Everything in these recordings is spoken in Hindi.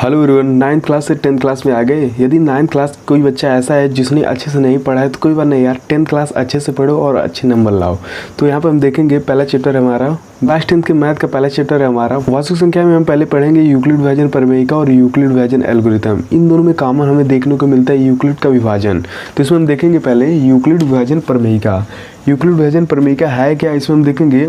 हेलो एवरीवन, 9th क्लास से 10th क्लास में आ गए। यदि 9th क्लास कोई बच्चा ऐसा है जिसने अच्छे से नहीं पढ़ा है तो कोई बात नहीं यार, 10th क्लास अच्छे से पढ़ो और अच्छे नंबर लाओ। तो यहाँ पे हम देखेंगे पहला चैप्टर है हमारा क्लास 10th के मैथ का पहला चैप्टर है हमारा वास्तविक संख्या में। हम पहले पढ़ेंगे यूक्लिड विभाजन प्रमेयिका और यूक्लिड विभाजन एल्गोरिथम। इन दोनों में कॉमन हमें देखने को मिलता है यूक्लिड का विभाजन। तो इसमें हम देखेंगे पहले यूक्लिड विभाजन प्रमेयिका। यूक्लिड विभाजन प्रमेयिका है क्या, इसमें हम देखेंगे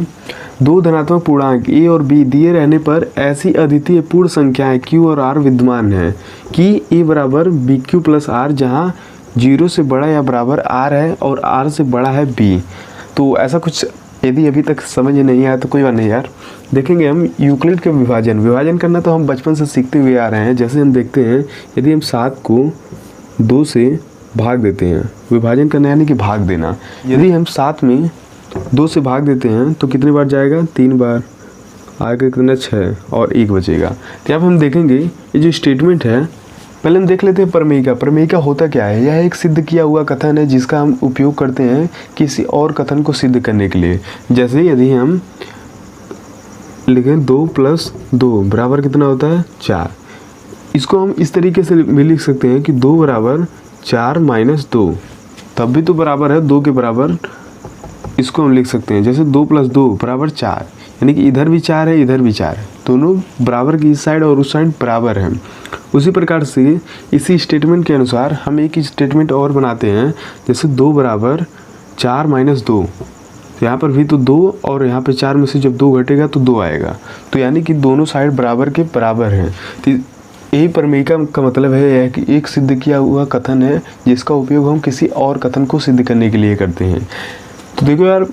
दो धनात्मक पूर्णांक a और b दिए रहने पर ऐसी अद्वितीय पूर्ण संख्याएं q और r विद्यमान है कि a बराबर bq प्लस r, जहां 0 से बड़ा या बराबर r है और r से बड़ा है b। तो ऐसा कुछ यदि अभी तक समझ नहीं आया तो कोई बात नहीं यार, देखेंगे हम यूक्लिड के विभाजन करना तो हम बचपन से सीखते हुए आ रहे हैं। जैसे हम देखते हैं यदि हम 7 को 2 से भाग देते हैं, विभाजन करना यानी कि भाग देना। यदि हम 7 में 2 से भाग देते हैं तो कितनी बार जाएगा, 3 बार, आगे कितना 6 और 1 बचेगा। तो यहाँ पर हम देखेंगे ये जो स्टेटमेंट है, पहले हम देख लेते हैं प्रमेयिका। प्रमेयिका होता क्या है, यह एक सिद्ध किया हुआ कथन है जिसका हम उपयोग करते हैं किसी और कथन को सिद्ध करने के लिए। जैसे यदि हम लिखें 2 + 2 बराबर कितना होता है, 4। इसको हम इस तरीके से भी लिख सकते हैं कि 2 बराबर 4 - 2, तब भी तो बराबर है 2 के बराबर। इसको हम लिख सकते हैं जैसे 2 + 2 बराबर 4, यानी कि इधर भी 4 है इधर भी 4 है, दोनों बराबर की इस साइड और उस साइड बराबर है। उसी प्रकार से इसी स्टेटमेंट के अनुसार हम एक स्टेटमेंट और बनाते हैं, जैसे 2 बराबर 4 - 2। यहाँ पर भी तो 2 और यहाँ पे 4 में से जब 2 घटेगा तो 2 आएगा, तो यानी कि दोनों साइड बराबर के बराबर हैं। तो यही प्रमेयिका का मतलब है कि एक सिद्ध किया हुआ कथन है जिसका उपयोग हम किसी और कथन को सिद्ध करने के लिए करते हैं। तो देखो यार,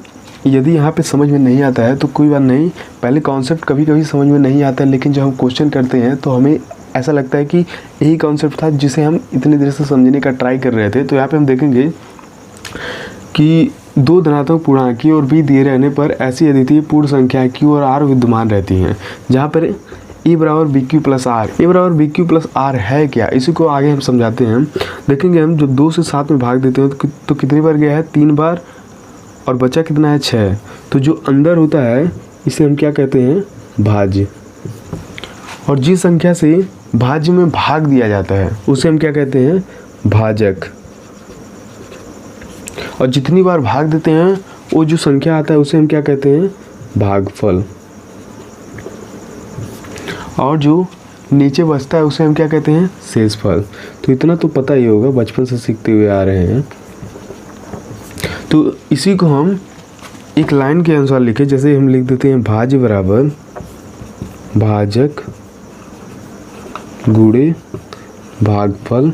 यदि यहाँ पे समझ में नहीं आता है तो कोई बात नहीं, पहले कॉन्सेप्ट कभी कभी समझ में नहीं आता है, लेकिन जब हम क्वेश्चन करते हैं तो हमें ऐसा लगता है कि यही कॉन्सेप्ट था जिसे हम इतनी देर से समझने का ट्राई कर रहे थे। तो यहाँ पे हम देखेंगे कि दो धनात्मक पूर्णांक q और b दिए रहने पर ऐसी अद्वितीय पूर्ण संख्या q और r विद्यमान रहती हैं, जहाँ पर a बराबर bq प्लस r। a बराबर bq प्लस r है क्या, इसी को आगे हम समझाते हैं। देखेंगे हम जब 2 से 7 में भाग देते हैं तो कितनी बार गया है, 3 बार, और बचा कितना है, 6। तो जो अंदर होता है इसे हम क्या कहते हैं, भाज्य। और जिस संख्या से भाज्य में भाग दिया जाता है उसे हम क्या कहते हैं, भाजक। और जितनी बार भाग देते हैं वो जो संख्या आता है उसे हम क्या कहते हैं, भागफल। और जो नीचे बचता है उसे हम क्या कहते हैं, शेषफल। तो इतना तो पता ही होगा, बचपन से सीखते हुए आ रहे हैं। तो इसी को हम एक लाइन के अनुसार लिखे, जैसे हम लिख देते हैं भाज्य बराबर भाजक गुणे भागफल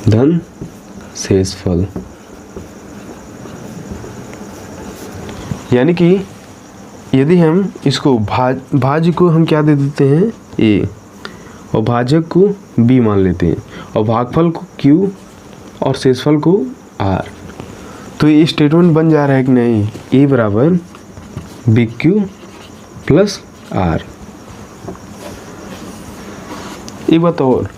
धन शेषफल। यानी कि यदि हम इसको भाज्य को हम क्या दे देते हैं, a, और भाजक को b मान लेते हैं, और भागफल को q और शेषफल को r, तो ये स्टेटमेंट बन जा रहा है कि नहीं, a बराबर bq प्लस r। एक बात और,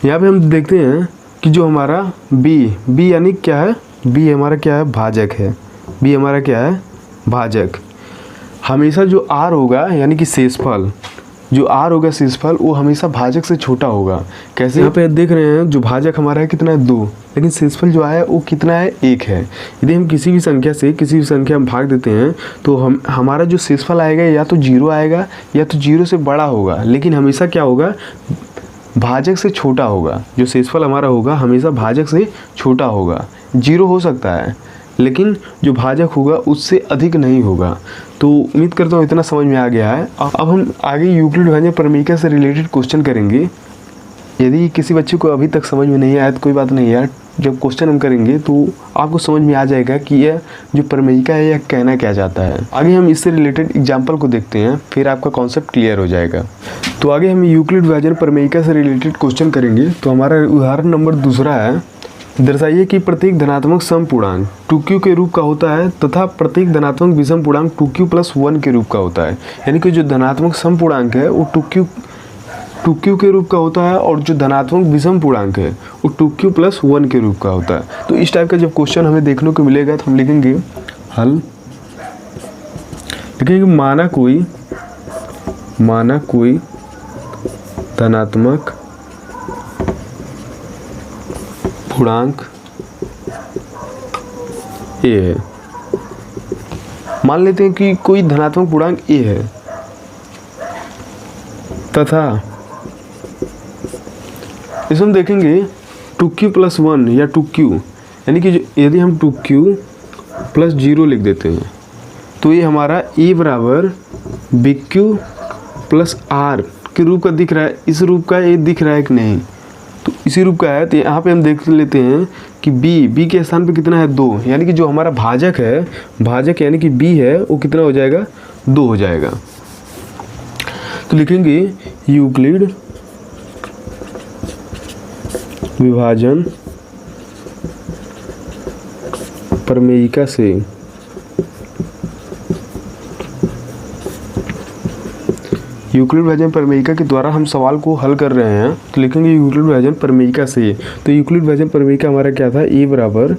यहाँ पे हम देखते हैं कि जो हमारा b यानी क्या है, b हमारा क्या है, भाजक है। b हमारा क्या है, भाजक। हमेशा जो r होगा यानी कि शेषफल, जो r होगा शेषफल, वो हमेशा भाजक से छोटा होगा। कैसे, यहाँ पे देख रहे हैं जो भाजक हमारा है कितना है, 2, लेकिन शेषफल जो है वो कितना है, 1 है। यदि हम किसी भी संख्या से किसी भी संख्या में भाग देते हैं तो हमारा जो शेषफल आएगा या तो 0 आएगा या तो 0 से बड़ा होगा, लेकिन हमेशा क्या होगा, भाजक से छोटा होगा। जो शेषफल हमारा होगा हमेशा भाजक से छोटा होगा। 0 हो सकता है लेकिन जो भाजक होगा उससे अधिक नहीं होगा। तो उम्मीद करता हूँ इतना समझ में आ गया है। अब हम आगे यूक्लिड विभाजन प्रमेयिका से रिलेटेड क्वेश्चन करेंगे। यदि किसी बच्चे को अभी तक समझ में नहीं आया तो कोई बात नहीं यार, जब क्वेश्चन हम करेंगे तो आपको समझ में आ जाएगा कि यह जो प्रमेयिका है यह कहना क्या चाहता है। आगे हम इससे रिलेटेड एग्जाम्पल को देखते हैं, फिर आपका कॉन्सेप्ट क्लियर हो जाएगा। तो आगे हम यूक्लिड विभाजन प्रमेयिका से रिलेटेड क्वेश्चन करेंगे। तो हमारा उदाहरण नंबर 2 है, दर्शाइए कि प्रत्येक धनात्मक सम पूर्णांक 2q के रूप का होता है तथा प्रत्येक धनात्मक विषम पूर्णांक 2q + 1 के रूप का होता है। यानी कि जो धनात्मक सम पूर्णांक है वो 2q के रूप का होता है, और जो धनात्मक विषम पूर्णांक है वो 2q + 1 के रूप का होता है। तो इस टाइप का जब क्वेश्चन हमें देखने को मिलेगा तो हम लिखेंगे हल। लिखेंगे माना कोई धनात्मक पूर्णांक ए है। मान लेते हैं कि कोई धनात्मक पूर्णांक ए है तथा इसमें हम देखेंगे 2q+1 या 2q, यानी कि यदि हम 2q+0 लिख देते हैं तो ये हमारा a बराबर bq+r के रूप का दिख रहा है। इस रूप का ये दिख रहा है कि नहीं, तो इसी रूप का है। तो यहाँ पे हम देख लेते हैं कि b के स्थान पे कितना है 2, यानी कि जो हमारा भाजक है, भाजक यानी कि b है, वो कितना हो जाएगा 2 हो जाएगा। तो लिखेंगे यूक्लिड विभाजन प्रमेयिका से यूक्लिड विभाजन प्रमेयिका के द्वारा हम सवाल को हल कर रहे हैं। तो लिखेंगे यूक्लिड विभाजन प्रमेयिका से। तो यूक्लिड विभाजन प्रमेयिका हमारा क्या था, a बराबर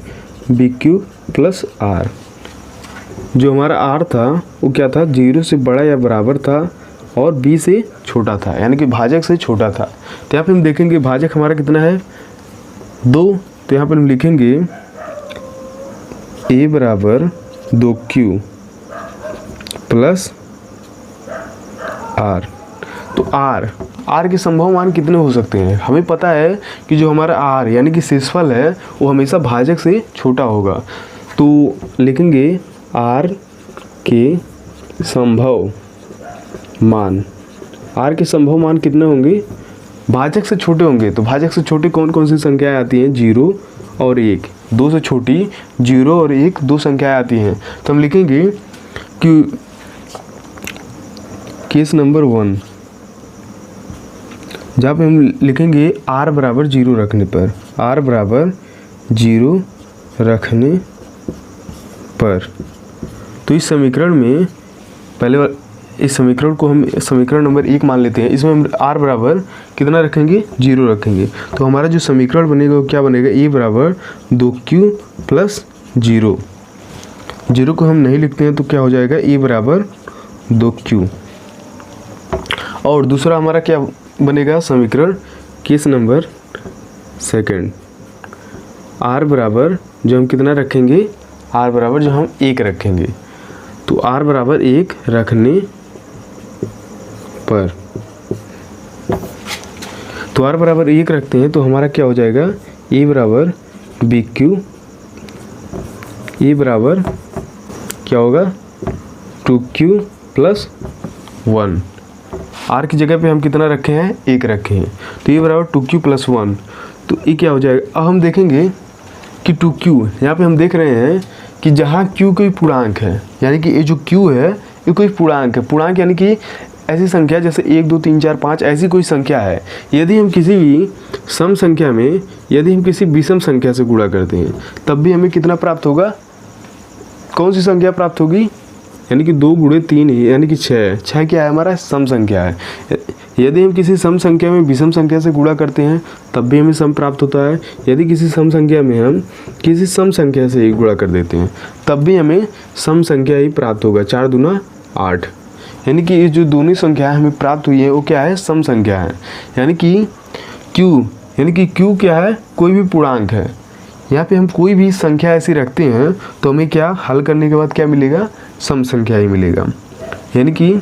bq+r। जो हमारा r था वो क्या था, 0 से बड़ा या बराबर था और b से छोटा था, यानी कि भाजक से छोटा था। तो यहाँ पे हम देखेंगे भाजक हमारा कितना है 2। तो यहाँ पर हम लिखेंगे a बराबर 2q प्लस r। तो r के संभव मान कितने हो सकते हैं, हमें पता है कि जो हमारा r यानी कि शेषफल है वो हमेशा भाजक से छोटा होगा। तो लिखेंगे r के संभव मान, r के संभव मान कितने होंगे, भाजक से छोटे होंगे। तो भाजक से छोटे कौन कौन सी संख्याएं आती हैं, 0 और 1। 2 से छोटी 0 और 1 दो संख्याएं आती हैं। तो हम लिखेंगे कि केस नंबर 1, जहाँ पे हम लिखेंगे r बराबर 0 रखने पर, r बराबर 0 रखने पर। तो इस समीकरण में पहले इस समीकरण को हम समीकरण नंबर 1 मान लेते हैं। इसमें हम r बराबर कितना रखेंगे, 0 रखेंगे। तो हमारा जो समीकरण बनेगा वो क्या बनेगा, a बराबर 2q+0। 0 को हम नहीं लिखते हैं तो क्या हो जाएगा, a बराबर 2q। और दूसरा हमारा क्या बनेगा समीकरण, केस नंबर 2, r बराबर जो हम कितना रखेंगे, r बराबर जो हम 1 रखेंगे। तो r बराबर 1 रखने पर, तो r बराबर 1 रखते हैं तो हमारा क्या हो जाएगा, a बराबर bq, a बराबर क्या होगा 2q+1। r की जगह पे हम कितना रखे हैं, 1 रखे हैं। तो ये बराबर 2q+1। तो ये क्या हो जाएगा, अब हम देखेंगे कि 2q, यहाँ पे हम देख रहे हैं कि जहाँ q कोई पूर्णांक है, यानी कि ये जो q है ये कोई पूर्णांक है। पूर्णांक यानी कि ऐसी संख्या जैसे 1 2 3 4 5 ऐसी कोई संख्या है। यदि हम किसी भी सम संख्या में, यदि हम किसी विषम संख्या से गुणा करते हैं तब भी हमें कितना प्राप्त होगा, कौन सी संख्या प्राप्त होगी, यानी कि 2 × 3 यानी कि 6 क्या है, हमारा सम संख्या है। यदि हम किसी सम संख्या में विषम संख्या से गुणा करते हैं तब भी हमें सम प्राप्त होता है। यदि किसी सम संख्या में हम किसी सम संख्या से गुणा कर देते हैं तब भी हमें सम संख्या ही प्राप्त होगा। 4 दूना 8, यानी कि ये जो दोनों संख्याएं हमें प्राप्त हुई है वो क्या है, सम संख्या है। यानी कि q क्या है, कोई भी पूर्णांक है। यहाँ पे हम कोई भी संख्या ऐसी रखते हैं तो हमें क्या हल करने के बाद क्या मिलेगा, सम संख्या ही मिलेगा। यानी कि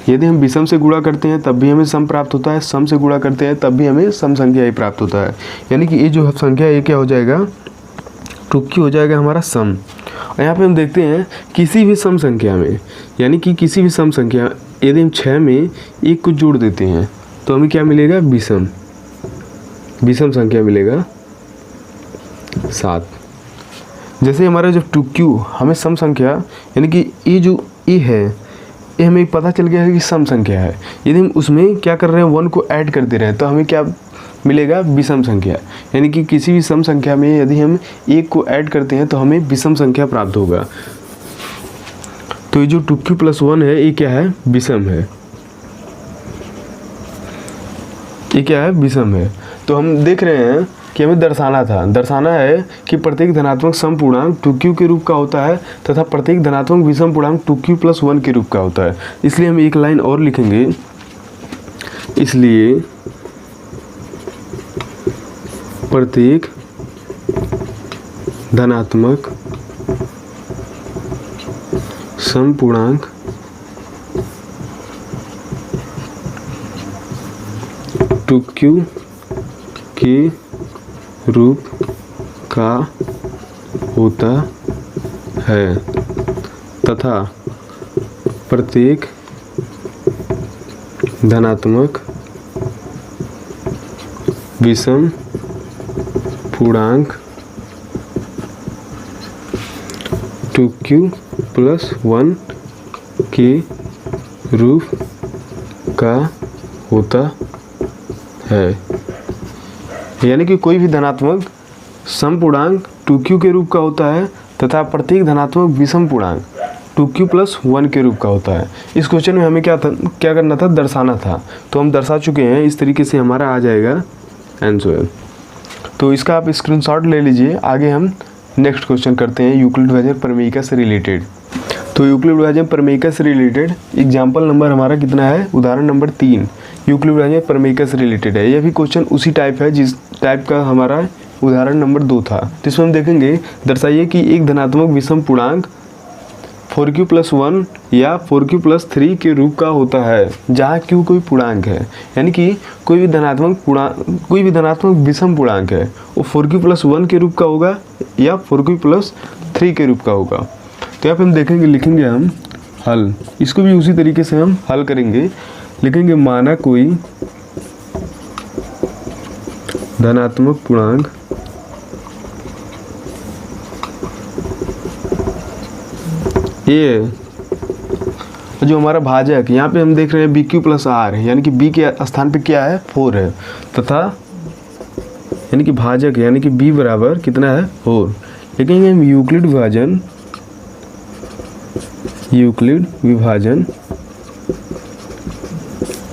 यदि हम विषम से गुणा करते हैं तब भी हमें सम प्राप्त होता है, सम से गुणा करते हैं तब भी हमें सम संख्या ही प्राप्त होता है। यानी कि ये जो संख्या ये क्या हो जाएगा, 2q हो जाएगा हमारा सम। और यहाँ पे हम देखते हैं किसी भी सम संख्या में, यानी कि किसी भी सम संख्या, यदि हम 6 में 1 को जोड़ देते हैं तो हमें क्या मिलेगा, विषम संख्या मिलेगा 7। जैसे हमारा जो 2q हमें सम संख्या, यानी कि ये जो ए है ये हमें पता चल गया है कि सम संख्या है। यदि हम उसमें क्या कर रहे हैं, 1 को ऐड कर दे रहे हैं तो हमें क्या मिलेगा, विषम संख्या। यानी कि किसी भी सम संख्या में यदि हम 1 को ऐड करते हैं तो हमें विषम संख्या प्राप्त होगा। तो ये जो 2q+1 है ये क्या है, विषम है। ये क्या है, विषम है। तो हम देख रहे हैं कि हमें दर्शाना है कि प्रत्येक धनात्मक सम पूर्णांक 2q के रूप का होता है तथा प्रत्येक धनात्मक विषम पूर्णांक 2q+1 के रूप का होता है। इसलिए हम एक लाइन और लिखेंगे इसलिए प्रत्येक धनात्मक समपूर्णांक टू क्यू के रूप का होता है तथा प्रत्येक धनात्मक विषम पूर्णांक 2q+1 के रूप का होता है। यानी कि कोई भी धनात्मक समपूर्णांक 2q के रूप का होता है तथा प्रत्येक धनात्मक विषम पूर्णांक 2q+1 के रूप का होता है। इस क्वेश्चन में हमें क्या करना था, दर्शाना था, तो हम दर्शा चुके हैं। इस तरीके से हमारा आ जाएगा आंसर। तो इसका आप स्क्रीनशॉट ले लीजिए। आगे हम नेक्स्ट क्वेश्चन करते हैं यूक्लिड विभाजन प्रमेयिका से रिलेटेड। तो यूक्लिड विभाजन प्रमेयिका से रिलेटेड एग्जाम्पल नंबर हमारा कितना है, उदाहरण नंबर 3 यूक्लिड विभाजन प्रमेयिका से रिलेटेड है। यह भी क्वेश्चन उसी टाइप है जिस टाइप का हमारा उदाहरण नंबर 2 था। तो इसमें हम देखेंगे, दर्शाइए कि एक धनात्मक विषम पूर्णांक 4q+1 या 4q+3 के रूप का होता है जहाँ q कोई पूर्णांक है। यानी कि कोई भी धनात्मक विषम पूर्णांक है वो 4q+1 के रूप का होगा या 4q+3 के रूप का होगा। तो यहाँ पे हम देखेंगे, लिखेंगे हम हल। इसको भी उसी तरीके से हम हल करेंगे। लिखेंगे माना कोई धनात्मक पूर्णांक ये जो हमारा भाजक, यहाँ पे हम देख रहे हैं BQ+R, यानी कि B के स्थान पे क्या है, 4 है, तथा यानी कि भाजक यानी कि B बराबर कितना है, 4। लेकिन हम यूक्लिड विभाजन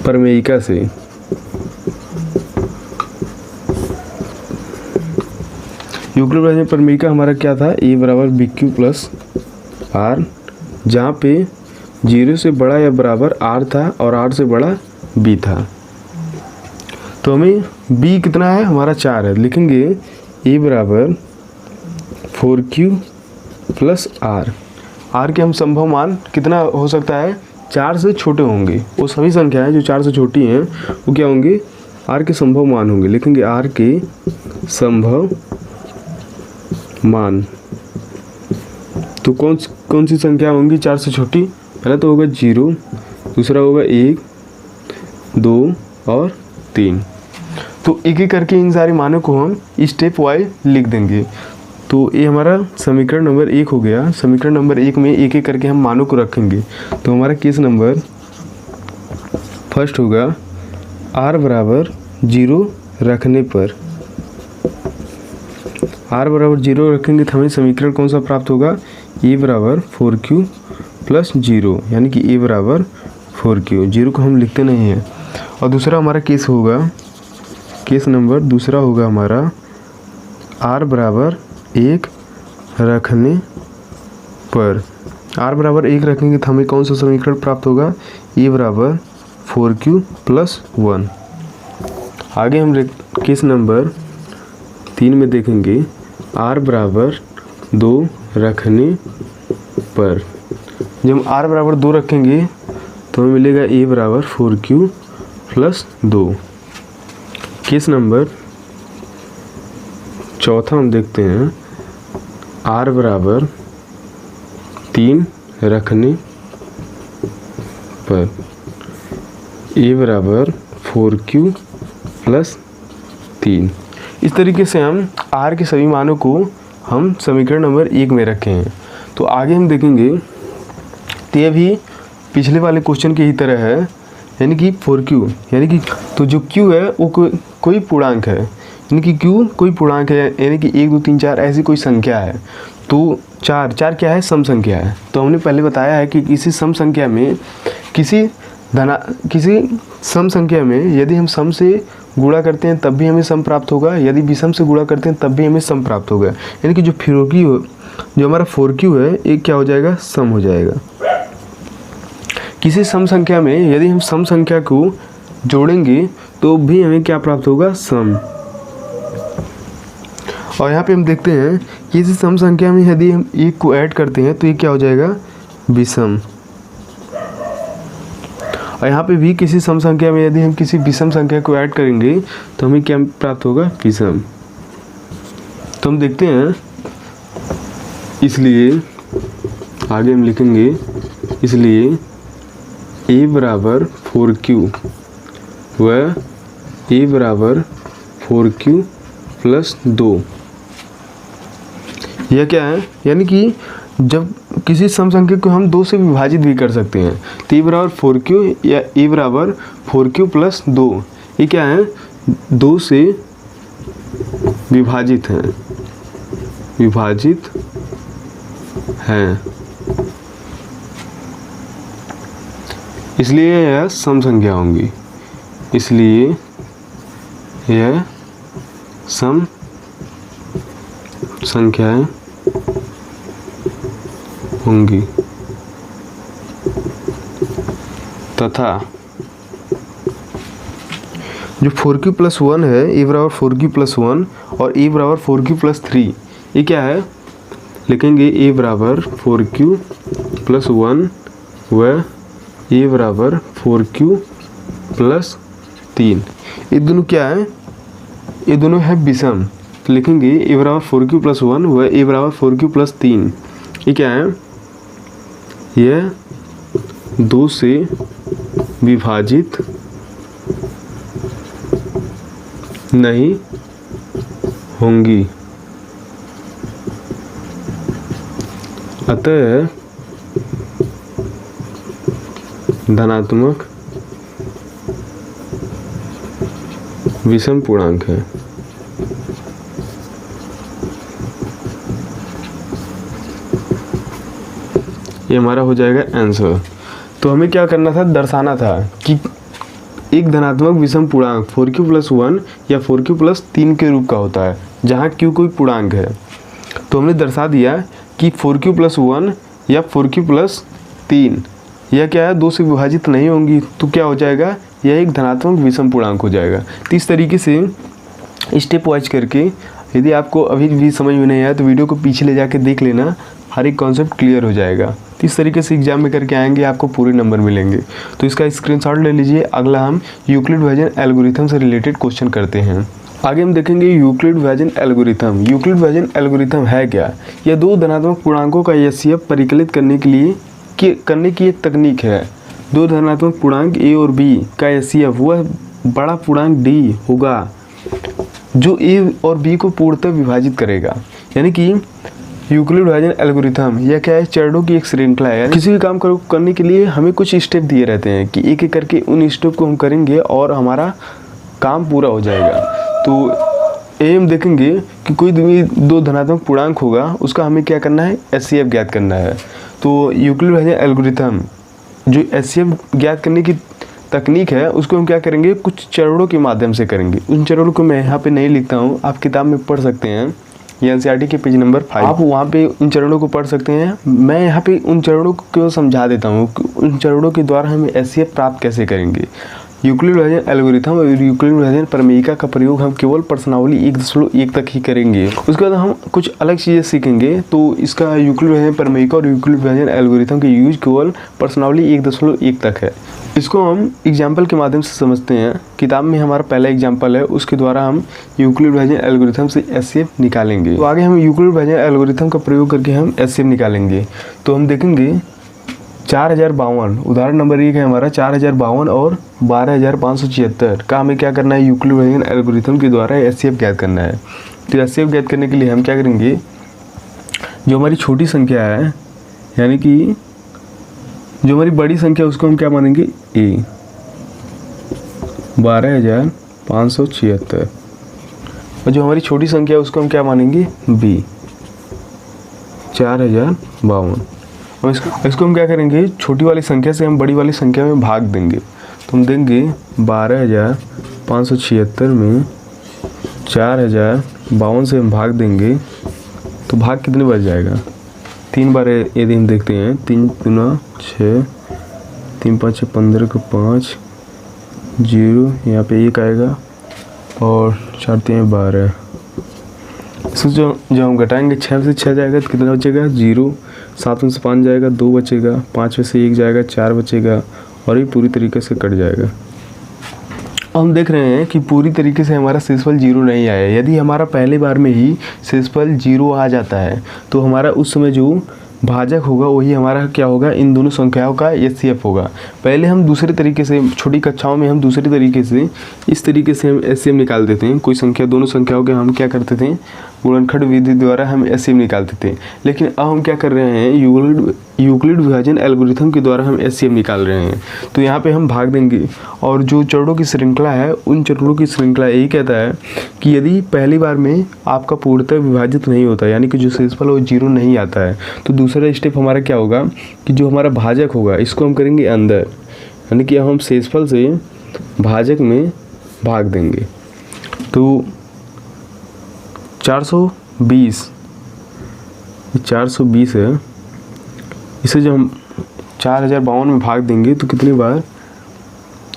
प्रमेयिका से यूक्लिड विभाजन प्रमेयिका हमारा क्या था, A बराबर BQ+R, जहाँ पे 0 से बड़ा या बराबर R था और R से बड़ा B था। तो हमें B कितना है, हमारा 4 है। लिखेंगे A बराबर 4q+R। R के हम संभव मान कितना हो सकता है, 4 से छोटे होंगे। वो सभी संख्याएं जो 4 से छोटी हैं वो क्या होंगे, R के संभव मान होंगे। लिखेंगे R के संभव मान। तो कौन सी संख्या होंगी 4 से छोटी, पहला तो होगा 0, दूसरा होगा 1, 2 और 3। तो एक एक करके इन सारे मानों को हम स्टेप वाइज लिख देंगे। तो ये हमारा समीकरण नंबर 1 हो गया। समीकरण नंबर 1 में एक एक करके हम मानों को रखेंगे। तो हमारा केस नंबर फर्स्ट होगा R बराबर 0 रखने पर, R बराबर 0 रखेंगे तो हमें समीकरण कौन सा प्राप्त होगा, A बराबर 4q+0, यानी कि A बराबर 4q। 0 को हम लिखते नहीं हैं। और दूसरा हमारा केस होगा, केस नंबर दूसरा होगा हमारा R बराबर 1 रखने पर। R बराबर 1 रखेंगे तो हमें कौन सा समीकरण प्राप्त होगा, A बराबर 4q+1। आगे हम केस नंबर 3 में देखेंगे, R बराबर 2 रखने पर। जब हम R बराबर 2 रखेंगे तो हमें मिलेगा A बराबर 4q+2। केस नंबर चौथा हम देखते हैं, R बराबर 3 रखने पर, A बराबर 4q+3। इस तरीके से हम R के सभी मानों को हम समीकरण नंबर 1 में रखे हैं। तो आगे हम देखेंगे, तो ये भी पिछले वाले क्वेश्चन की ही तरह है, यानी कि 4q, यानी कि तो जो q है वो कोई पूर्णांक है, यानी कि q कोई पूर्णांक है, यानी कि 1 2 3 4 ऐसी कोई संख्या है। तो 4 क्या है, सम संख्या है। तो हमने पहले बताया है कि किसी सम संख्या में किसी सम संख्या में यदि हम सम से गुणा करते हैं तब भी हमें सम प्राप्त होगा, यदि विषम से गुणा करते हैं तब भी हमें सम प्राप्त होगा। यानी कि जो हमारा 4q है एक क्या हो जाएगा, सम हो जाएगा। किसी सम संख्या में यदि हम सम संख्या को जोड़ेंगे तो भी हमें क्या प्राप्त होगा, सम। और यहाँ पे हम देखते हैं कि इस सम संख्या में यदि हम एक को ऐड करते हैं तो ये क्या हो जाएगा, विषम। और यहाँ पे भी किसी सम संख्या में यदि हम किसी विषम संख्या को ऐड करेंगे तो हमें क्या प्राप्त होगा, विषम। तो हम देखते हैं, इसलिए आगे हम लिखेंगे, इसलिए a बराबर 4q व a बराबर 4q प्लस 2। यह क्या है, यानी कि जब किसी सम संख्या को हम 2 से विभाजित भी कर सकते हैं तो a बराबर 4q या a बराबर 4q प्लस 2, ये क्या है, 2 से विभाजित हैं, विभाजित हैं, इसलिए यह सम संख्या होंगी, इसलिए यह सम संख्याएं होंगी। तथा जो 4q प्लस 1 है, a बराबर 4q प्लस 1 और a बराबर 4q प्लस 3, ये क्या है, लिखेंगे a बराबर 4q प्लस 1 व a बराबर 4q प्लस 3। ये दोनों क्या है, ये दोनों है विषम, तो लिखेंगे a बराबर 4q प्लस 1 व a बराबर 4q प्लस 3। ये क्या है, यह 2 से विभाजित नहीं होंगी, अतः धनात्मक विषम पूर्णांक है। ये हमारा हो जाएगा आंसर। तो हमें क्या करना था, दर्शाना था कि एक धनात्मक विषम पूर्णांक 4q प्लस 1 या 4q प्लस 3 के रूप का होता है, जहाँ q कोई पूर्णांक है। तो हमने दर्शा दिया कि 4q प्लस 1 या 4q प्लस 3 यह क्या है, 2 से विभाजित नहीं होंगी, तो क्या हो जाएगा, यह एक धनात्मक विषम पूर्णांक हो जाएगा। तो इस तरीके से स्टेप वाइज करके, यदि आपको अभी भी समझ में नहीं आया तो वीडियो को पीछे ले जाके देख लेना, हर एक कॉन्सेप्ट क्लियर हो जाएगा। तो इस तरीके से एग्जाम में करके आएंगे, आपको पूरे नंबर मिलेंगे। तो इसका स्क्रीनशॉट ले लीजिए। अगला हम यूक्लिड डिवीजन एल्गोरिथम से रिलेटेड क्वेश्चन करते हैं। आगे हम देखेंगे Euclid division algorithm. Euclid division algorithm है क्या, यह 2 धनात्मक पूर्णांकों का एचसीएफ परिकलित करने की एक तकनीक है। 2 धनात्मक पूर्णांक a और b का एचसीएफ वह बड़ा पूर्णांक d होगा जो a और b को पूर्णतः विभाजित करेगा। यानी कि यूक्लिड डिवीजन एल्गोरिथम यह क्या है, चरणों की एक श्रृंखला है। किसी भी काम करने के लिए हमें कुछ स्टेप दिए रहते हैं कि एक एक करके उन स्टेप को हम करेंगे और हमारा काम पूरा हो जाएगा। तो हम देखेंगे कि कोई भी 2 धनात्मक पूर्णांक होगा, उसका हमें क्या करना है, एचसीएफ ज्ञात करना है। तो यूक्लिड डिवीजन एल्गोरिथम जो एचसीएफ ज्ञात करने की तकनीक है, उसको हम क्या करेंगे, कुछ चरणों के माध्यम से करेंगे। उन चरणों को मैं यहाँ पे नहीं लिखता हूँ, आप किताब में पढ़ सकते हैं, ये एनसीईआरटी के पेज नंबर 5, आप वहाँ पे उन चरणों को पढ़ सकते हैं। मैं यहाँ पे उन चरणों को समझा देता हूँ कि उन चरणों के द्वारा हम एचसीएफ प्राप्त कैसे करेंगे। यूक्लिड डिवीजन एल्गोरिथम और यूक्लिड डिवीजन प्रमेयिका का प्रयोग हम केवल प्रश्नावली 1.1 तक ही करेंगे। उसके बाद हम कुछ अलग चीज़ें सीखेंगे। तो इसका यूक्लिड डिवीजन प्रमेयिका और यूक्लिड डिवीजन एल्गोरिथम के यूज केवल प्रश्नावली 1.1 तक है। इसको हम एग्जाम्पल के माध्यम से समझते हैं। किताब में हमारा पहला एग्जाम्पल है, उसके द्वारा हम यूक्लिड डिवीजन एल्गोरिथम से एचसीएफ निकालेंगे। तो आगे हम यूक्लिड डिवीजन एल्गोरिथम का प्रयोग करके हम एचसीएफ निकालेंगे। तो हम देखेंगे 4052, उदाहरण नंबर 1 है हमारा 4052 और 12576 का हमें क्या करना है, यूक्लिड डिवीजन एल्गोरिथम के द्वारा एचसीएफ ज्ञात करना है। तो एचसीएफ ज्ञात करने के लिए हम क्या करेंगे, जो हमारी छोटी संख्या है, यानी कि जो हमारी बड़ी संख्या उसको हम क्या मानेंगे, ए 12576, और जो हमारी छोटी संख्या है उसको हम क्या मानेंगे, बी 4052। और इसको हम क्या करेंगे, छोटी वाली संख्या से हम बड़ी वाली संख्या में भाग देंगे। तो हम देंगे 12576 में 4052 से हम भाग देंगे, तो भाग कितने बच जाएगा, 3 बार यदि हम देखते हैं, 3 दूना 6, 3 5 15 को 5, 0, यहाँ पे 1 आएगा और 4 3 12। इसको जो हम घटाएंगे, 6 में से 6 जाएगा तो कितना बचेगा 0, 7 में से 5 जाएगा 2 बचेगा, 5 में से 1 जाएगा 4 बचेगा और ये पूरी तरीके से कट जाएगा। हम देख रहे हैं कि पूरी तरीके से हमारा शेषफल 0 नहीं आया। यदि हमारा पहली बार में ही शेषफल 0 आ जाता है तो हमारा उस समय जो भाजक होगा वही हमारा क्या होगा, इन दोनों संख्याओं का एचसीएफ होगा। पहले हम दूसरे तरीके से, छोटी कक्षाओं में हम दूसरे तरीके से, इस तरीके से हम एचसीएफ निकाल देते हैं। कोई संख्या, दोनों संख्याओं के हम क्या करते थे, गुणनखंड विधि द्वारा हम एचसीएफ निकालते थे। लेकिन अब हम क्या कर रहे हैं, यूक्लिड विभाजन एल्गोरिथम के द्वारा हम एचसीएफ निकाल रहे हैं। तो यहाँ पे हम भाग देंगे और जो चरणों की श्रृंखला है, उन चरणों की श्रृंखला यही कहता है कि यदि पहली बार में आपका पूर्णतः विभाजित नहीं होता, यानी कि जो शेषफल वो 0 नहीं आता है, तो दूसरा स्टेप हमारा क्या होगा कि जो हमारा भाजक होगा इसको हम करेंगे अंदर, यानी कि हम शेषफल से भाजक में भाग देंगे। तो 420 है, इसे जो हम 4052 में भाग देंगे तो कितनी बार,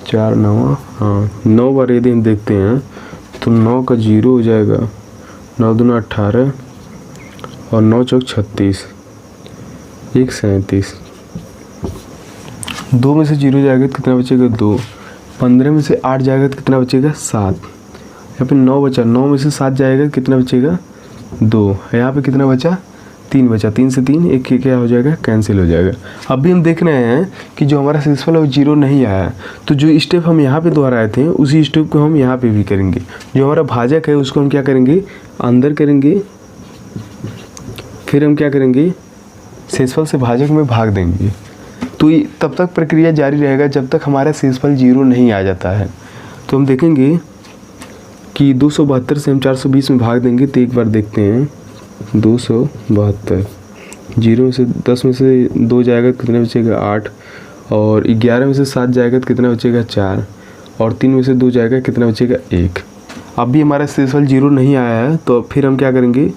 4 9, हाँ 9 बार यदि हम देखते हैं तो 9 का 0 हो जाएगा, 9 दूना 18 और 9 चौक 36, 1 37। 2 में से 0 जाएगा तो कितना बचेगा 2, 15 में से 8 जाएगा तो कितना बचेगा 7, यहाँ पे 9 बचा, 9 में से 7 जाएगा तो कितना बचेगा 2, यहाँ पे कितना बचा 3 बचा, 3 से 3 एक क्या हो जाएगा, कैंसिल हो जाएगा। अब भी हम देख रहे हैं कि जो हमारा शेषफल है वो 0 नहीं आया, तो जो स्टेप हम यहाँ पे दोहराए थे उसी स्टेप को हम यहाँ पे भी करेंगे। जो हमारा भाजक है उसको हम क्या करेंगे, अंदर करेंगे, फिर हम क्या करेंगे, शेषफल से भाजक में भाग देंगे। तो तब तक प्रक्रिया जारी रहेगा जब तक हमारा शेषफल 0 नहीं आ जाता है। तो हम देखेंगे कि 272 से हम 420 में भाग देंगे। तो एक बार देखते हैं, 272, 0 में से 10 में से 2 जाएगा तो कितना बचेगा 8, और 11 में से 7 जाएगा तो कितना बचेगा 4, और 3 में से 2 जाएगा कितना बचेगा 1। अब भी हमारा शेषफल 0 नहीं आया है, तो फिर हम क्या करेंगे,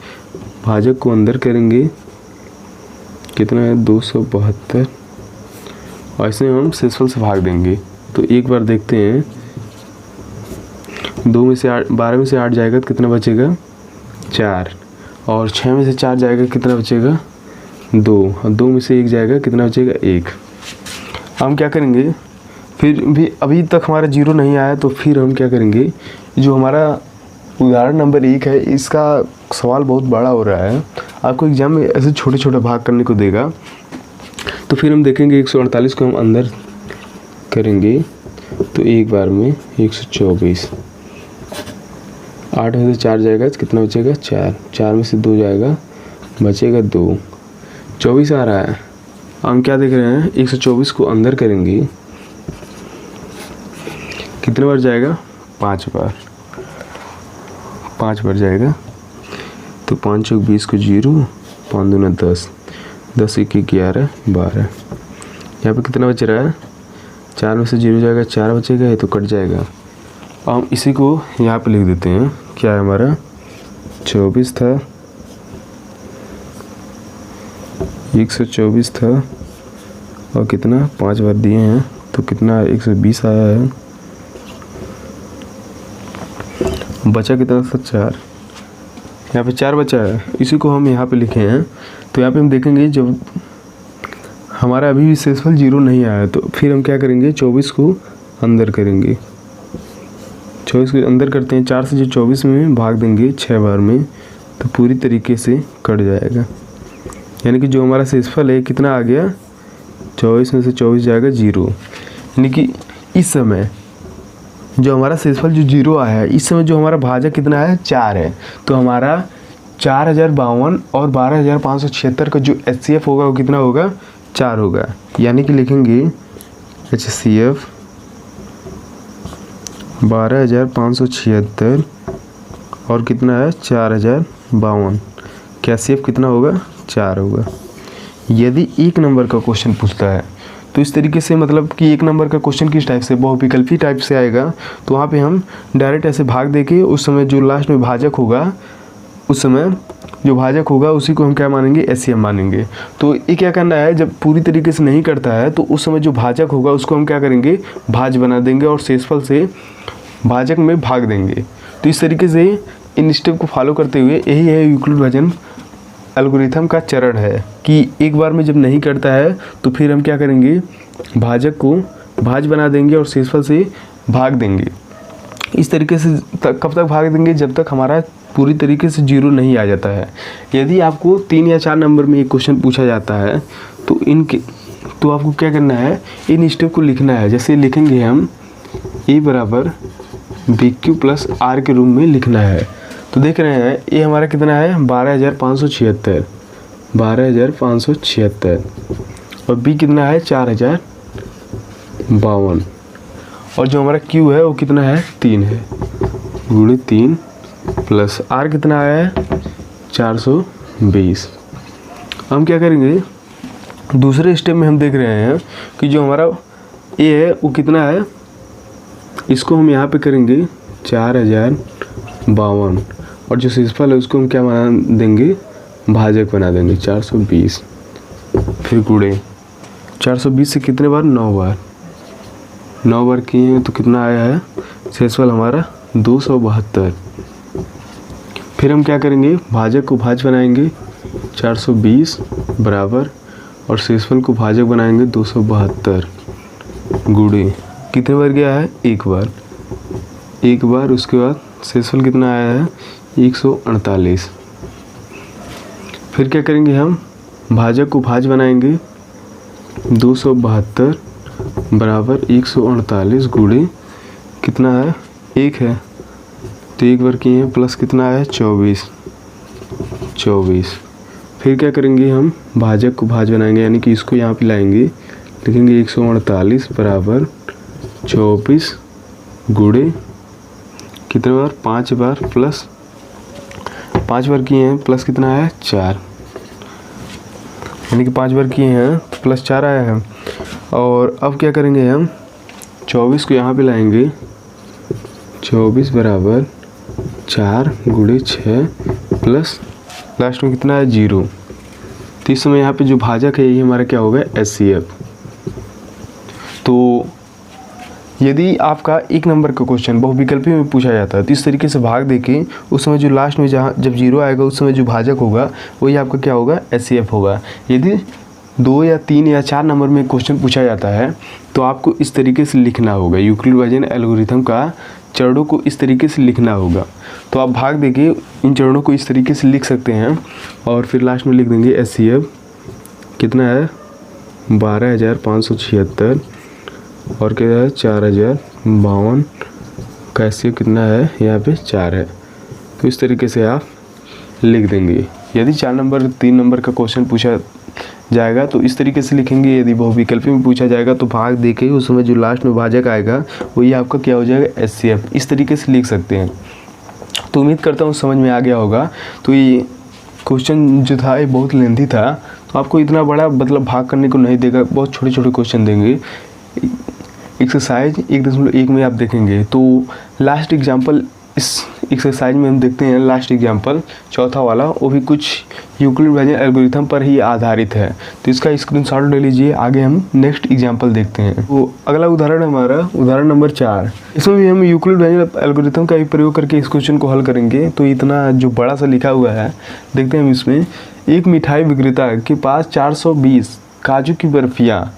भाजक को अंदर करेंगे, कितना है 272, और ऐसे हम शेषफल से भाग देंगे। तो एक बार देखते हैं, 2 में से 8, 12 में से 8 जाएगा तो कितना बचेगा 4, और 6 में से 4 जाएगा कितना बचेगा 2, और 2 में से 1 जाएगा कितना बचेगा 1। हम क्या करेंगे, फिर भी अभी तक हमारा 0 नहीं आया, तो फिर हम क्या करेंगे, जो हमारा उदाहरण नंबर 1 है, इसका सवाल बहुत बड़ा हो रहा है, आपको एग्जाम में ऐसे छोटे छोटे भाग करने को देगा। तो फिर हम देखेंगे 148 को हम अंदर करेंगे, तो एक बार में 124, 8 में से 4 जाएगा तो कितना बचेगा 4, 4 में से 2 जाएगा बचेगा 2, 24 आ रहा है। हम क्या देख रहे हैं, 124 को अंदर करेंगे, कितने बार जाएगा 5 बार, 5 बार जाएगा। तो 5 चौक 20 को 0, 5 दूना 10, 10 1 11 12, यहाँ पे कितना बच रहा है, 4 में से 0 जाएगा 4 बचेगा, ये तो कट जाएगा। हम इसी को यहाँ पे लिख देते हैं, क्या है हमारा 24 था, 124 था, और कितना 5 बार दिए हैं तो कितना 120 आया है, बचा कितना था 4, यहाँ पे 4 बचा है, इसी को हम यहाँ पे लिखे हैं। तो यहाँ पे हम देखेंगे जब हमारा अभी भी शेषफल 0 नहीं आया, तो फिर हम क्या करेंगे, 24 को अंदर करेंगे, 24 को अंदर करते हैं, 4 से जो 24 में भाग देंगे 6 बार में, तो पूरी तरीके से कट जाएगा। यानी कि जो हमारा शेषफल है कितना आ गया, 24 में से 24 जाएगा 0, यानी कि इस समय जो हमारा शेषफल जो 0 आया है, इस समय जो हमारा भाजक कितना है 4 है, तो हमारा 4052 और 12576 का जो HCF होगा वो कितना होगा 4 होगा। यानी कि लिखेंगे HCF 12576 और कितना है 4052, क्या HCF कितना होगा 4 होगा। यदि 1 नंबर का क्वेश्चन पूछता है तो इस तरीके से, मतलब कि 1 नंबर का क्वेश्चन किस टाइप से, बहुविकल्पी टाइप से आएगा, तो वहाँ पे हम डायरेक्ट ऐसे भाग देके उस समय जो लास्ट में भाजक होगा उस समय जो भाजक होगा उसी को हम क्या मानेंगे, एचसीएफ मानेंगे। तो ये क्या करना है, जब पूरी तरीके से नहीं करता है तो उस समय जो भाजक होगा उसको हम क्या करेंगे, भाज बना देंगे और शेषफल से भाजक में भाग देंगे। तो इस तरीके से इन स्टेप को फॉलो करते हुए यही है यूक्लिड विभाजन एल्गोरिथम का चरण है कि एक बार में जब नहीं करता है तो फिर हम क्या करेंगे, भाजक को भाज बना देंगे और शेषफल से भाग देंगे। इस तरीके से कब तक भाग देंगे, जब तक हमारा पूरी तरीके से 0 नहीं आ जाता है। यदि आपको 3 या 4 नंबर में एक क्वेश्चन पूछा जाता है तो आपको क्या करना है, इन स्टेप को लिखना है। जैसे लिखेंगे हम ए बराबर BQ प्लस R के रूप में लिखना है। तो देख रहे हैं ये हमारा कितना है, 12,576 और B कितना है, 4,052 और जो हमारा Q है वो कितना है, 3 है, गुणे 3 प्लस R कितना आया है, 420। हम क्या करेंगे, दूसरे स्टेप में हम देख रहे हैं कि जो हमारा A है वो कितना है, इसको हम यहाँ पे करेंगे 4,052 और जो शेषफल है उसको हम क्या बना देंगे, भाजक बना देंगे 420। फिर गुणे 420 से कितने बार, 9 बार, 9 बार किए हैं तो कितना आया है, शेषफल हमारा 272। फिर हम क्या करेंगे, भाजक को भाज बनाएंगे 420 बराबर और शेषफल को भाजक बनाएंगे 272 गुणे कितने बार गया है, एक बार। उसके बाद शेषफल कितना आया है, 148। फिर क्या करेंगे, हम भाजक को भाज बनाएंगे 272 बराबर 148 गुणे कितना है, 1 है तो एक बार किए हैं, प्लस कितना है, 24। फिर क्या करेंगे, हम भाजक को भाज बनाएंगे यानी कि इसको यहाँ पे लाएंगे, लिखेंगे 148 बराबर 24 गुणे कितने बार, 5 बार, प्लस 5 बार किए हैं, प्लस कितना है, 4, यानी कि 5 बार किए हैं तो प्लस 4 आया है। और अब क्या करेंगे, हम 24 को यहाँ पे लाएंगे, 24 बराबर 4 गुणे 6 प्लस लास्ट में कितना है, 0। तो इस समय यहाँ पे जो भाजक है ये हमारा क्या होगा, एचसीएफ। तो यदि आपका एक नंबर का क्वेश्चन बहुविकल्पी में पूछा जाता है तो इस तरीके से भाग देके उस समय जो लास्ट में जब 0 आएगा उस समय जो भाजक होगा वही आपका क्या होगा, एचसीएफ होगा। यदि 2 या 3 या 4 नंबर में क्वेश्चन पूछा जाता है तो आपको इस तरीके से लिखना होगा, यूक्लिड विभाजन एल्गोरिथम का चरणों को इस तरीके से लिखना होगा। तो आप भाग देके इन चरणों को इस तरीके से लिख सकते हैं और फिर लास्ट में लिख देंगे एचसीएफ कितना है, 12,576 और क्या है, 4,052 का एचसीएफ कितना है, यहाँ पे 4 है। तो इस तरीके से आप लिख देंगे। यदि 4 नंबर 3 नंबर का क्वेश्चन पूछा जाएगा तो इस तरीके से लिखेंगे। यदि बहुविकल्पी में पूछा जाएगा तो भाग देके उस समय जो लास्ट में भाजक आएगा वही आपका क्या हो जाएगा, एचसीएफ। इस तरीके से लिख सकते हैं। तो उम्मीद करता हूँ समझ में आ गया होगा। तो ये क्वेश्चन जो था ये बहुत लेंथी था, तो आपको इतना बड़ा मतलब भाग करने को नहीं देगा, बहुत छोटे छोटे क्वेश्चन देंगे। एक्सरसाइज 1.1 में आप देखेंगे तो लास्ट एग्जाम्पल इस एक्सरसाइज में हम देखते हैं। लास्ट एग्जाम्पल चौथा वाला वो भी कुछ यूक्लिड विभाजन एल्गोरिथम पर ही आधारित है, तो इसका स्क्रीनशॉट ले लीजिए। आगे हम नेक्स्ट एग्जाम्पल देखते हैं। तो अगला उदाहरण हमारा उदाहरण नंबर 4। इसमें भी हम यूक्लिड विभाजन एल्गोरिथम का ही प्रयोग करके इस क्वेश्चन को हल करेंगे। तो इतना जो बड़ा सा लिखा हुआ है देखते हैं हम इसमें। एक मिठाई विक्रेता के पास 420 काजू की बर्फियाँ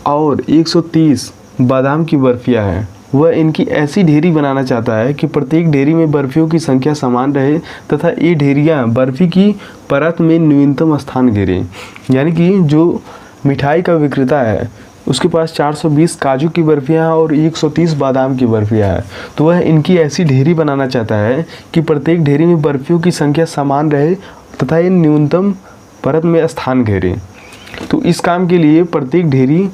और 130 बादाम की बर्फियाँ हैं। वह इनकी ऐसी ढेरी बनाना चाहता है कि प्रत्येक ढेरी में बर्फियों की संख्या समान रहे तथा ये ढेरियाँ बर्फी की परत में न्यूनतम स्थान घेरें। यानी कि जो मिठाई का विक्रेता है उसके पास 420 काजू की बर्फियाँ और 130 बादाम की बर्फियाँ हैं, तो वह इनकी ऐसी ढेरी बनाना चाहता है कि प्रत्येक ढेरी में बर्फियों की संख्या समान रहे तथा ये न्यूनतम परत में स्थान घेरें। तो इस काम के लिए प्रत्येक ढेरी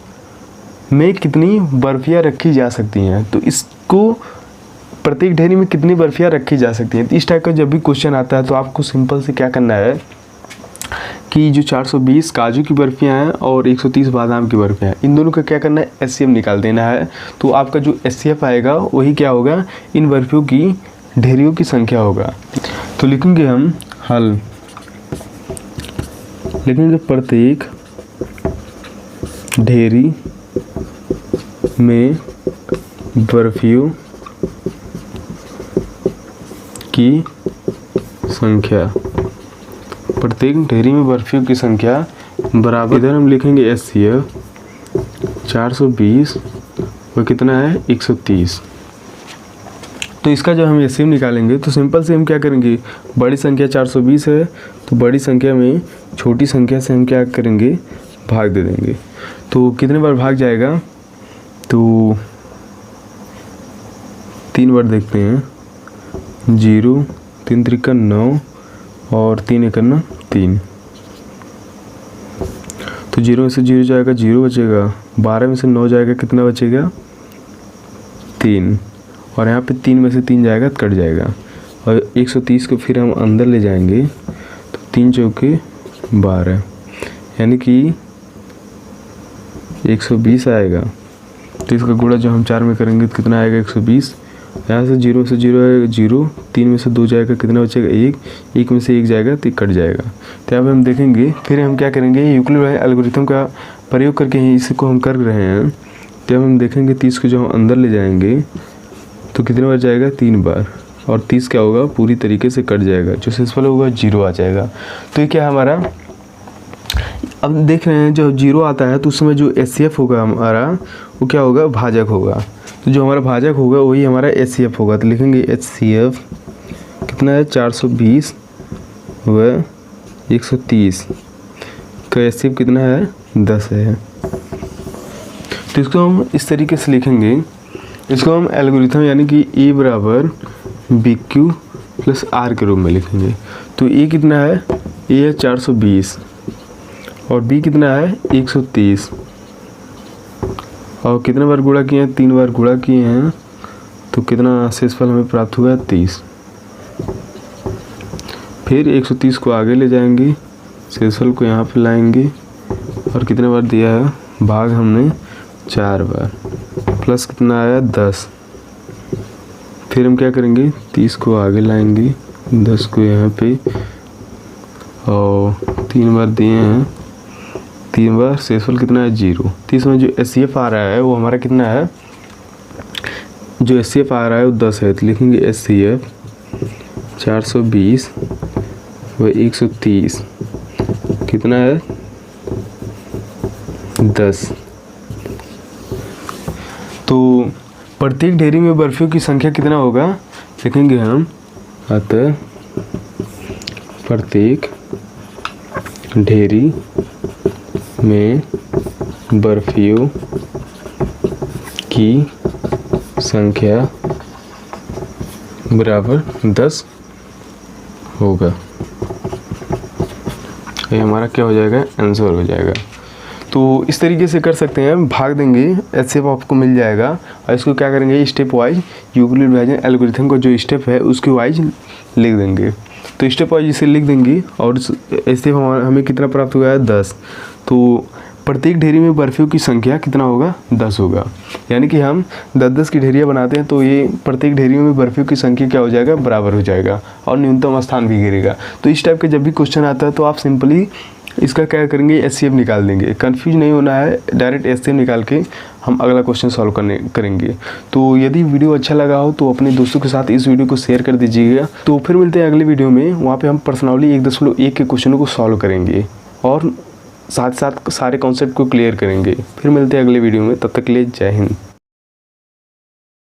में कितनी बर्फियाँ रखी जा सकती हैं, तो इसको प्रत्येक ढेरी में कितनी बर्फियाँ रखी जा सकती हैं। तो इस टाइप का जब भी क्वेश्चन आता है तो आपको सिंपल से क्या करना है कि जो 420 काजू की बर्फियाँ हैं और 130 बादाम की बर्फियाँ हैं, इन दोनों का क्या करना है, एचसीएफ निकाल देना है। तो आपका जो एचसीएफ आएगा वही क्या होगा, इन बर्फियों की ढेरियों की संख्या होगा। तो लिखेंगे हम हल। लेकिन जो प्रत्येक ढेरी में बर्फियों की संख्या, प्रत्येक ढेरी में बर्फियों की संख्या बराबर, इधर हम लिखेंगे HCF 420 वो कितना है 130। तो इसका जो हम HCF निकालेंगे तो सिंपल से हम क्या करेंगे, बड़ी संख्या 420 है तो बड़ी संख्या में छोटी संख्या से हम क्या करेंगे, भाग दे देंगे। तो कितने बार भाग जाएगा, तो 3 बार देखते हैं, 0 3 त्रिका 9 और 3 एकन्ना 3। तो 0 में से 0 जाएगा 0 बचेगा, 12 में से 9 जाएगा कितना बचेगा 3, और यहाँ पे 3 में से 3 जाएगा कट जाएगा, और 130 को फिर हम अंदर ले जाएंगे तो 3 चौके 12 यानी कि 120 आएगा। तो इसका गुणा जो हम 4 में करेंगे तो कितना आएगा 120। यहाँ से 0 से 0 आएगा 0, 3 में से 2 जाएगा कितना बचेगा 1, 1 में से 1 जाएगा तो कट जाएगा। तो यहाँ पे हम देखेंगे, फिर हम क्या करेंगे, यूक्लिड एल्गोरिथम का प्रयोग करके ही इसको हम कर रहे हैं। तो हम देखेंगे 30 को जो हम अंदर ले जाएंगे तो कितने बार जाएगा 3 बार, और 30 क्या होगा पूरी तरीके से कट जाएगा, जो शेषफल होगा 0 आ जाएगा। तो ये क्या हमारा, अब देख रहे हैं जो 0 आता है तो उस समय जो HCF होगा हमारा वो क्या होगा, भाजक होगा। तो जो हमारा भाजक होगा वही हमारा HCF होगा। तो लिखेंगे HCF कितना है 420 व 130 का HCF कितना है 10 है। तो इसको हम इस तरीके से लिखेंगे, इसको हम एल्गोरिथम यानी कि A बराबर BQ प्लस R के रूप में लिखेंगे। तो A कितना है, A है 420 और B कितना है 130, और कितने बार गुणा किए हैं, 3 बार गुणा किए हैं, तो कितना शेषफल हमें प्राप्त हुआ 30। फिर 130 को आगे ले जाएंगे, शेषफल को यहाँ पे लाएंगे, और कितने बार दिया है, भाग हमने 4 बार, प्लस कितना आया 10। फिर हम क्या करेंगे, 30 को आगे लाएंगे, 10 को यहाँ पे, और 3 बार दिए हैं, 3 बार, शेषफल कितना है 0। 30 में जो HCF आ रहा है वो हमारा कितना है, जो HCF आ रहा है वो 10 है। तो लिखेंगे HCF 420 व 130 कितना है 10। तो प्रत्येक ढेरी में बर्फियों की संख्या कितना होगा, लिखेंगे हम, अतः प्रत्येक ढेरी में बर्फियों की संख्या बराबर 10 होगा। ये हमारा क्या हो जाएगा, आंसर हो जाएगा। तो इस तरीके से कर सकते हैं, भाग देंगे, HCF आपको मिल जाएगा, और इसको क्या करेंगे, step wise Euclid division algorithm का जो स्टेप है उसके वाइज लिख देंगे। तो स्टेप वाइज इसे लिख देंगे, और HCF हमें कितना प्राप्त हुआ है 10। तो प्रत्येक ढेरी में बर्फियों की संख्या कितना होगा 10 होगा, यानी कि हम 10-10 की ढेरियाँ बनाते हैं तो ये प्रत्येक ढेरियों में बर्फियों की संख्या क्या हो जाएगा, बराबर हो जाएगा, और न्यूनतम स्थान भी गिरेगा। तो इस टाइप के जब भी क्वेश्चन आता है तो आप सिंपली इसका क्या करेंगे, HCF निकाल देंगे, कंफ्यूज नहीं होना है, डायरेक्ट HCF निकाल के हम अगला क्वेश्चन सॉल्व करेंगे। तो यदि वीडियो अच्छा लगा हो तो अपने दोस्तों के साथ इस वीडियो को शेयर कर दीजिएगा। तो फिर मिलते हैं अगले वीडियो में, वहाँ पे हम पर्सनली 1.1 के क्वेश्चनों को सॉल्व करेंगे और साथ साथ सारे कॉन्सेप्ट को क्लियर करेंगे। फिर मिलते हैं अगले वीडियो में, तब तक के लिए जय हिंद।